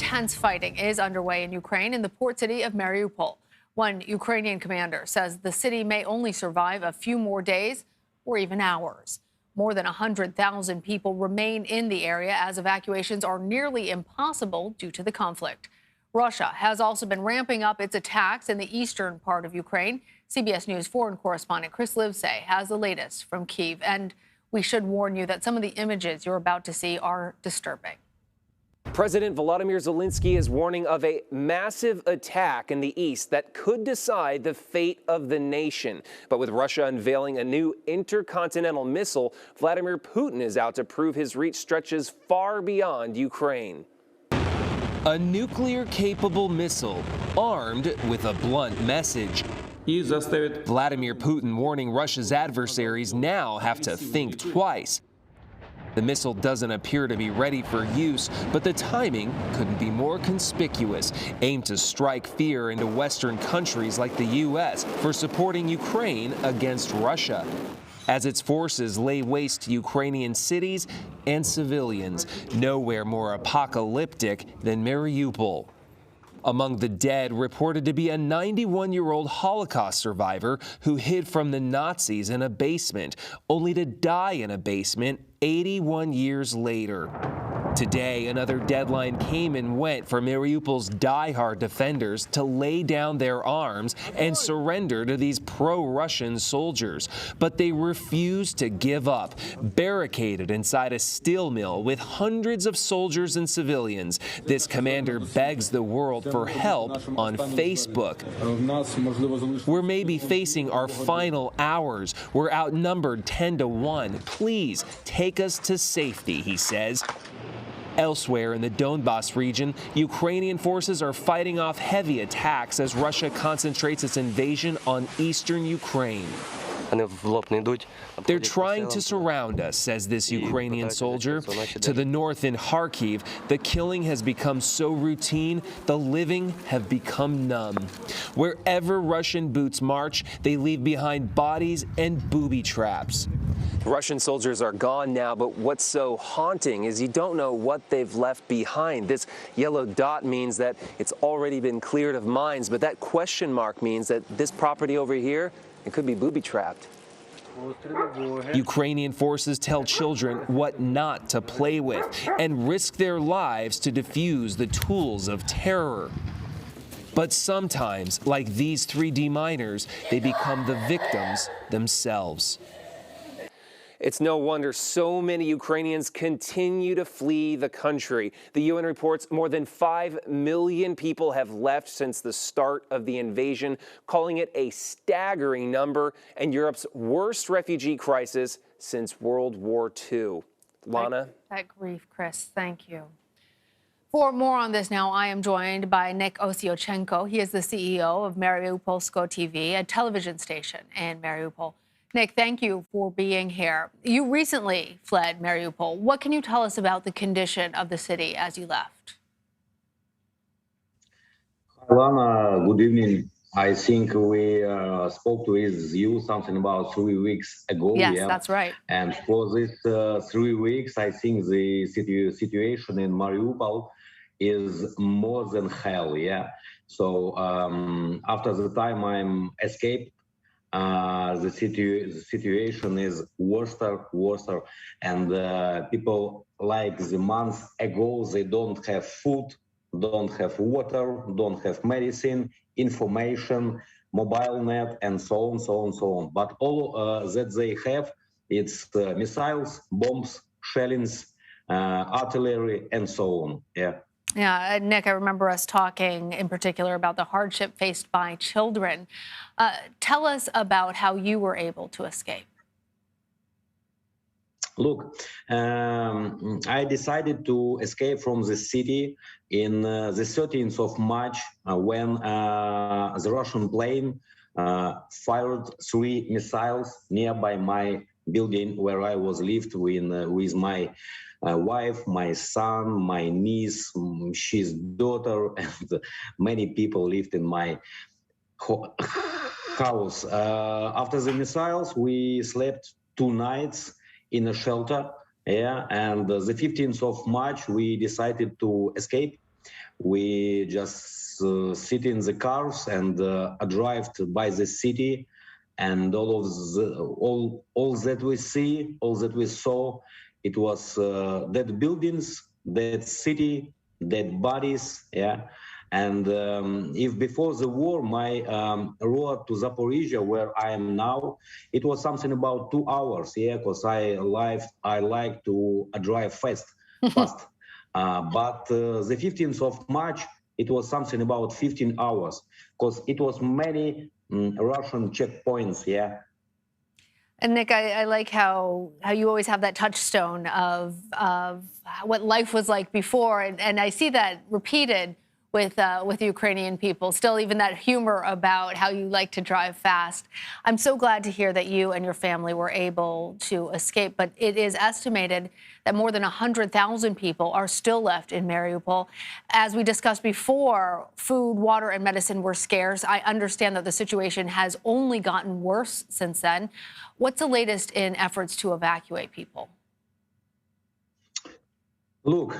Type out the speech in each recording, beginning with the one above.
intense fighting is underway in Ukraine in the port city of Mariupol. One Ukrainian commander says the city may only survive a few more days or even hours. More than 100,000 people remain in the area as evacuations are nearly impossible due to the conflict. Russia has also been ramping up its attacks in the eastern part of Ukraine. CBS News foreign correspondent Chris Livesay has the latest from Kyiv. And we should warn you that some of the images you're about to see are disturbing. President Volodymyr Zelensky is warning of a massive attack in the east that could decide the fate of the nation. But with Russia unveiling a new intercontinental missile, Vladimir Putin is out to prove his reach stretches far beyond Ukraine. A nuclear-capable missile armed with a blunt message. Vladimir Putin warning Russia's adversaries now have to think twice. The missile doesn't appear to be ready for use, but the timing couldn't be more conspicuous, aimed to strike fear into Western countries like the U.S. for supporting Ukraine against Russia, as its forces lay waste to Ukrainian cities and civilians, nowhere more apocalyptic than Mariupol. Among the dead reported to be a 91-year-old Holocaust survivor who hid from the Nazis in a basement, only to die in a basement 81 years later. Today, another deadline came and went for Mariupol's diehard defenders to lay down their arms and surrender to these pro-Russian soldiers. But they refused to give up, barricaded inside a steel mill with hundreds of soldiers and civilians. This commander begs the world for help on Facebook. We're maybe facing our final hours. We're outnumbered 10 to 1. Please take us to safety, he says. Elsewhere in the Donbas region, Ukrainian forces are fighting off heavy attacks as Russia concentrates its invasion on eastern Ukraine. They're trying to surround us, says this Ukrainian soldier. To the north in Kharkiv, the killing has become so routine, the living have become numb. Wherever Russian boots march, they leave behind bodies and booby traps. Russian soldiers are gone now, but what's so haunting is you don't know what they've left behind. This yellow dot means that it's already been cleared of mines, but that question mark means that this property over here, it could be booby-trapped. Ukrainian forces tell children what not to play with and risk their lives to defuse the tools of terror. But sometimes, like these 3D miners, they become the victims themselves. It's no wonder so many Ukrainians continue to flee the country. The UN reports more than 5 million people have left since the start of the invasion, calling it a staggering number and Europe's worst refugee crisis since World War II. Lana? That grief, Chris. Thank you. For more on this now, I am joined by Nick Osychenko. He is the CEO of Mariupolskoe TV, a television station in Mariupol. Nick, thank you for being here. You recently fled Mariupol. What can you tell us about the condition of the city as you left? Lana, good evening. I think we spoke with you something about 3 weeks ago. Yes, that's right. And for this 3 weeks, I think the situation in Mariupol is more than hell, yeah. So after the time I'm escaped, the situation is worse, and people like the month ago, they don't have food, don't have water, don't have medicine, information, mobile net, and so on. But all that they have, it's missiles, bombs, shellings, artillery, and so on. Yeah, Nick, I remember us talking in particular about the hardship faced by children. Tell us about how you were able to escape. Look, I decided to escape from the city in the 13th of March when the Russian plane fired 3 missiles nearby my building where I was lived with my wife, my son, my niece, his daughter, and many people lived in my house. After the missiles, we slept 2 nights in a shelter, and the 15th of March, we decided to escape. We just sit in the cars and drive by the city, and all that we see, all that we saw, it was dead buildings, dead city, dead bodies, yeah. And if before the war, my road to Zaporizhia, where I am now, it was something about 2 hours, yeah, because I like to drive fast. But the 15th of March, it was something about 15 hours, because it was many Russian checkpoints, yeah. And Nick, I like how you always have that touchstone of what life was like before, and I see that repeated with Ukrainian people. Still, even that humor about how you like to drive fast. I'm so glad to hear that you and your family were able to escape. But it is estimated that more than 100,000 people are still left in Mariupol. As we discussed before, food, water, and medicine were scarce. I understand that the situation has only gotten worse since then. What's the latest in efforts to evacuate people? Look,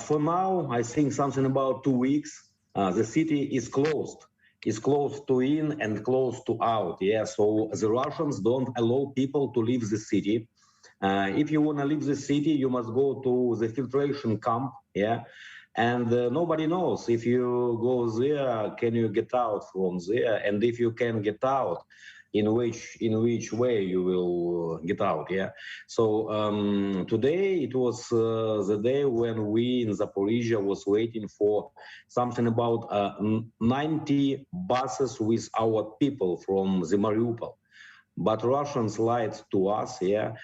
for now, I think something about 2 weeks. The city is closed. It's closed to in and closed to out. Yeah, so the Russians don't allow people to leave the city. If you want to leave the city, you must go to the filtration camp. Yeah, and nobody knows if you go there, can you get out from there? And if you can get out, in which way you will get out, yeah. So today it was the day when we in Zaporizhia was waiting for something about 90 buses with our people from the Mariupol, but Russians lied to us, yeah.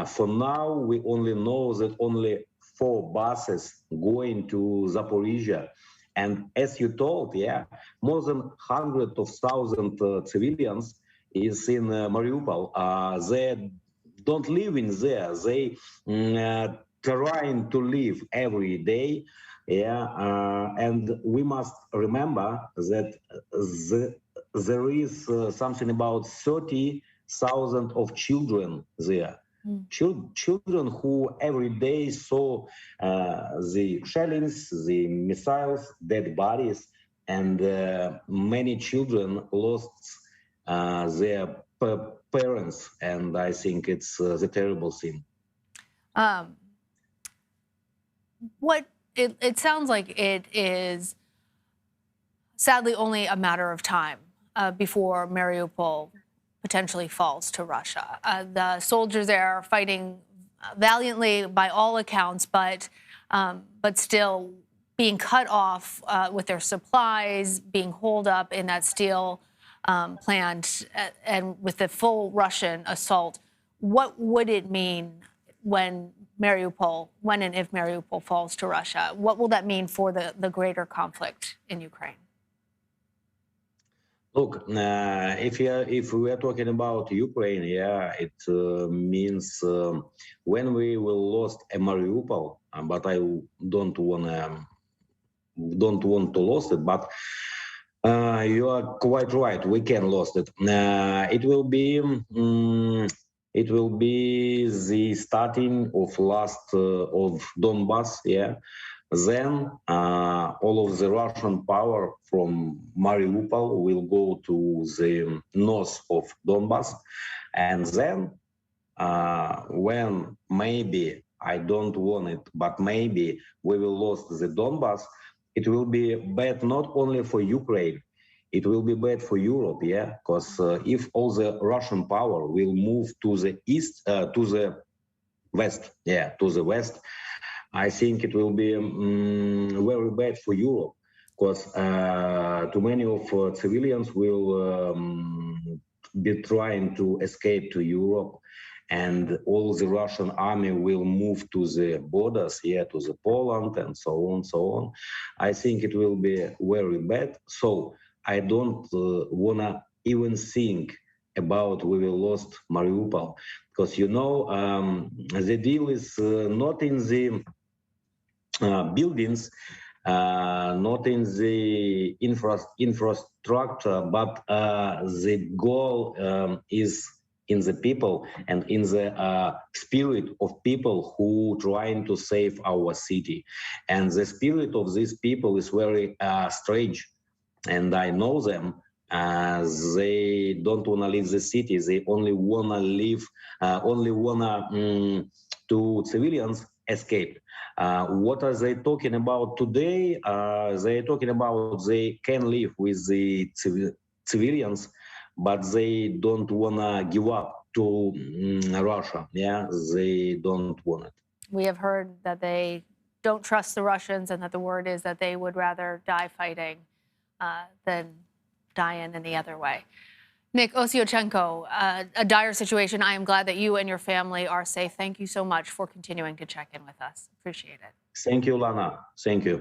For now we only know that only 4 buses going to Zaporizhia. And as you told, yeah, more than hundreds of thousands civilians is in Mariupol. They don't live in there. They trying to live every day. Yeah, and we must remember that there is something about 30,000 of children there. Children who every day saw the shellings, the missiles, dead bodies, and many children lost their parents, and I think it's the terrible thing. What it sounds like it is sadly only a matter of time before Mariupol potentially falls to Russia. The soldiers there are fighting valiantly by all accounts, but still being cut off with their supplies, being holed up in that steel plant, and with the full Russian assault. What would it mean when and if Mariupol falls to Russia? What will that mean for the greater conflict in Ukraine? Look, if we are talking about Ukraine, yeah, it means when we will lost a Mariupol, but I don't want to lose it, but you are quite right. We can lose it. It will be the starting of last of Donbass. Yeah. Then all of the Russian power from Mariupol will go to the north of Donbass, and then when maybe, I don't want it, but maybe we will lose the Donbass, it will be bad not only for Ukraine, it will be bad for Europe, yeah, because if all the Russian power will move to the east, to the west, yeah, to the west, I think it will be very bad for Europe, because too many of civilians will be trying to escape to Europe, and all the Russian army will move to the borders, yeah, to the Poland and so on, so on. I think it will be very bad. So I don't wanna even think about we will lost Mariupol, because you know the deal is not in the buildings, not in the infrastructure, but the goal is in the people and in the spirit of people who trying to save our city. And the spirit of these people is very strange. And I know them. They don't want to leave the city. They only want to live, to civilians escape. What are they talking about today? They're talking about they can live with the civilians, but they don't want to give up to Russia. Yeah, they don't want it. We have heard that they don't trust the Russians and that the word is that they would rather die fighting than die in any other way. Nick, Osychenko, a dire situation. I am glad that you and your family are safe. Thank you so much for continuing to check in with us. Appreciate it. Thank you, Lana. Thank you.